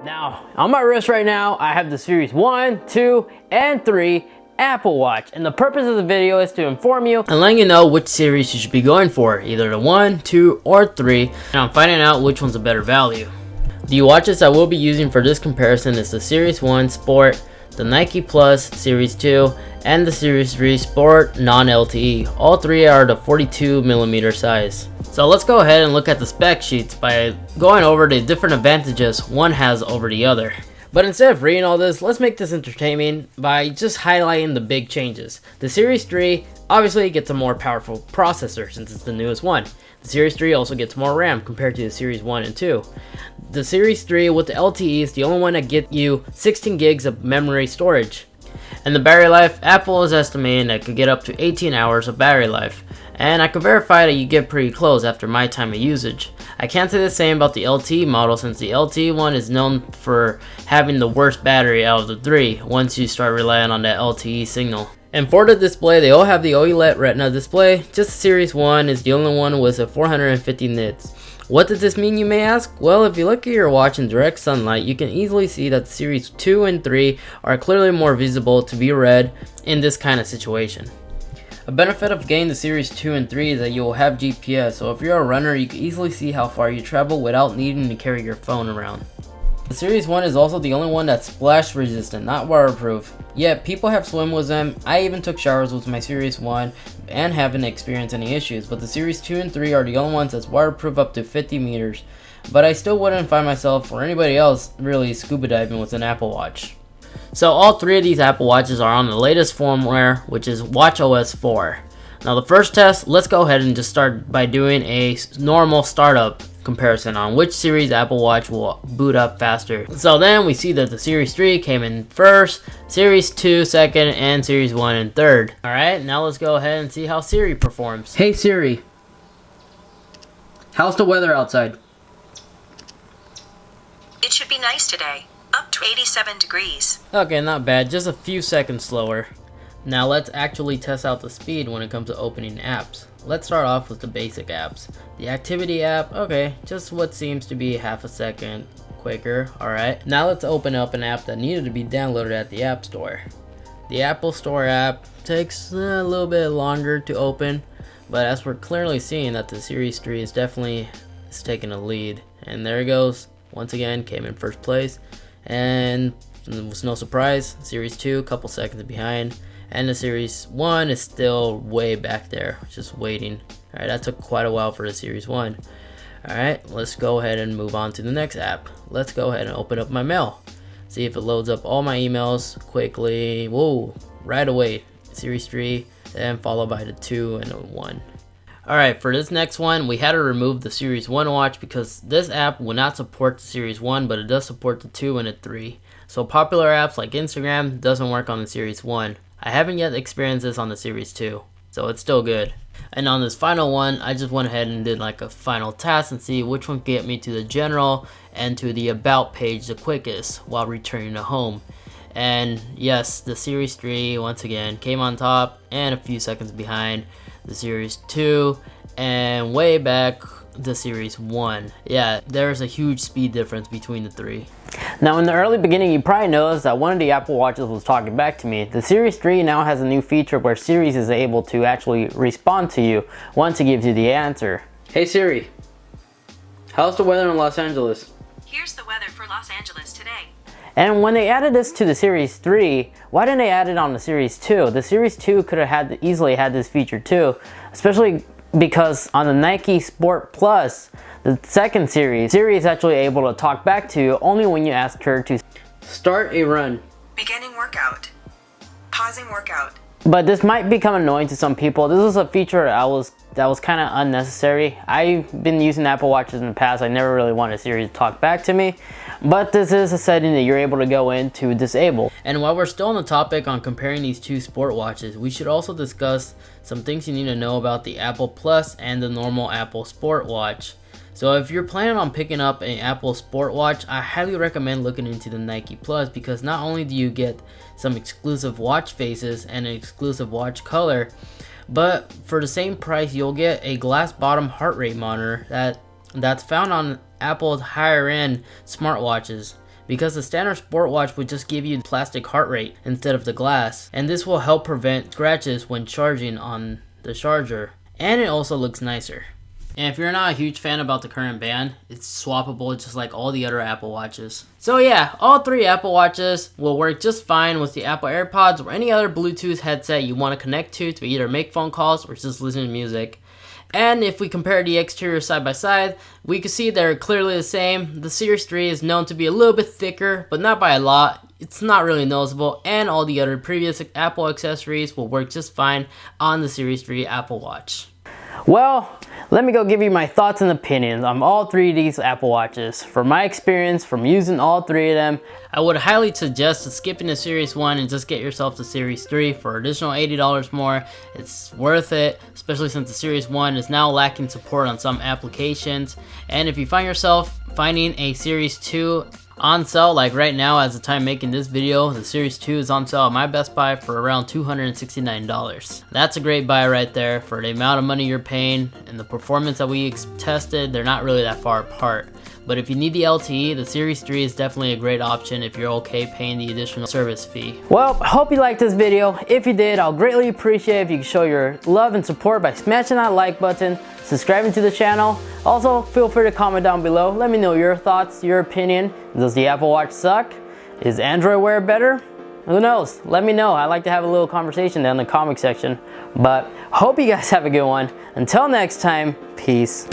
Now, on my wrist right now, I have the Series 1, 2, and 3 Apple Watch. And the purpose of the video is to inform you and letting you know which series you should be going for. Either the 1, 2, or 3. And I'm finding out which one's a better value. The watches I will be using for this comparison is the Series 1 Sport, the Nike Plus Series 2, and the Series 3 Sport non-LTE. All three are the 42mm size. So let's go ahead and look at the spec sheets by going over the different advantages one has over the other. But instead of reading all this, let's make this entertaining by just highlighting the big changes. The Series 3 obviously gets a more powerful processor since it's the newest one. The Series 3 also gets more RAM compared to the Series 1 and 2. The Series 3 with the LTE is the only one that gets you 16 gigs of memory storage. And the battery life, Apple is estimating that it could get up to 18 hours of battery life. And I can verify that you get pretty close after my time of usage. I can't say the same about the LTE model since the LTE one is known for having the worst battery out of the three once you start relying on that LTE signal. And for the display, they all have the OLED Retina display, just the Series 1 is the only one with a 450 nits. What does this mean, you may ask? Well, if you look at your watch in direct sunlight, you can easily see that the Series 2 and 3 are clearly more visible to be read in this kind of situation. A benefit of getting the Series 2 and 3 is that you will have GPS, so if you're a runner, you can easily see how far you travel without needing to carry your phone around. The Series 1 is also the only one that's splash resistant, not waterproof. Yet people have swim with them. I even took showers with my Series 1 and haven't experienced any issues, but the Series 2 and 3 are the only ones that's waterproof up to 50 meters. But I still wouldn't find myself or anybody else really scuba diving with an Apple Watch. So all three of these Apple Watches are on the latest firmware, which is watchOS 4. Now the first test, let's go ahead and just start by doing a normal startup comparison on which series Apple Watch will boot up faster. So then we see that the Series 3 came in first, Series 2 second, and Series 1 in third. Alright, now let's go ahead and see how Siri performs. Hey Siri, how's the weather outside? It should be nice today, up to 87 degrees. Okay, not bad, just a few seconds slower. Now let's actually test out the speed when it comes to opening apps. Let's start off with the basic apps. The activity app, okay, just what seems to be half a second quicker, alright. Now let's open up an app that needed to be downloaded at the App Store. The Apple Store app takes a little bit longer to open, but as we're clearly seeing that the Series 3 is definitely taking a lead. And there it goes, once again came in first place. And it was no surprise, Series 2 a couple seconds behind. And the Series 1 is still way back there, just waiting. Alright, that took quite a while for the Series 1. Alright, let's go ahead and move on to the next app. Let's go ahead and open up my mail. See if it loads up all my emails quickly. Whoa, right away. Series 3, then followed by the 2 and the 1. Alright, for this next one, we had to remove the Series 1 watch because this app will not support the Series 1, but it does support the 2 and the 3. So popular apps like Instagram doesn't work on the Series 1. I haven't yet experienced this on the Series 2, so it's still good. And on this final one, I just went ahead and did like a final task and see which one could get me to the general and to the about page the quickest while returning to home. And yes, the Series 3 once again came on top and a few seconds behind the Series 2 and way back the Series 1. Yeah, there's a huge speed difference between the three. Now in the early beginning, you probably noticed that one of the Apple Watches was talking back to me. The Series 3 now has a new feature where Siri is able to actually respond to you once it gives you the answer. Hey Siri, how's the weather in Los Angeles? Here's the weather for Los Angeles today. And when they added this to the Series 3, why didn't they add it on the Series 2? The Series 2 could have easily had this feature too, especially because on the Nike Sport Plus, the second series, Siri is actually able to talk back to you only when you ask her to start a run. Beginning workout. Pausing workout. But this might become annoying to some people. This is a feature that was kind of unnecessary. I've been using Apple Watches in the past. I never really wanted Siri to talk back to me. But this is a setting that you're able to go in to disable. And while we're still on the topic on comparing these two sport watches, we should also discuss some things you need to know about the Apple Plus and the normal Apple Sport Watch. So if you're planning on picking up an Apple Sport Watch, I highly recommend looking into the Nike Plus because not only do you get some exclusive watch faces and an exclusive watch color, but for the same price you'll get a glass bottom heart rate monitor that's found on Apple's higher end smartwatches. because the standard sport watch would just give you plastic heart rate instead of the glass, and this will help prevent scratches when charging on the charger, and it also looks nicer. And if you're not a huge fan about the current band, it's swappable just like all the other Apple Watches. So yeah, all 3 Apple Watches will work just fine with the Apple AirPods or any other Bluetooth headset you want to connect to either make phone calls or just listen to music. And if we compare the exterior side by side, we can see they're clearly the same. The Series 3 is known to be a little bit thicker, but not by a lot. It's not really noticeable, and all the other previous Apple accessories will work just fine on the Series 3 Apple Watch. Well, let me go give you my thoughts and opinions on all 3 of these Apple Watches. From my experience from using all 3 of them, I would highly suggest skipping the Series 1 and just get yourself the Series 3 for additional $80 more. It's worth it, especially since the Series 1 is now lacking support on some applications. And if you find yourself finding a Series 2 on sale, like right now as the time making this video, the Series 2 is on sale at my Best Buy for around $269. That's a great buy right there for the amount of money you're paying and the performance that we tested. They're not really that far apart. But if you need the LTE, the Series 3 is definitely a great option if you're okay paying the additional service fee. Well, I hope you liked this video. If you did, I'll greatly appreciate if you could show your love and support by smashing that like button, subscribing to the channel. Also, feel free to comment down below. Let me know your thoughts, your opinion. Does the Apple Watch suck? Is Android Wear better? Who knows? Let me know. I like to have a little conversation down in the comment section. But hope you guys have a good one. Until next time, peace.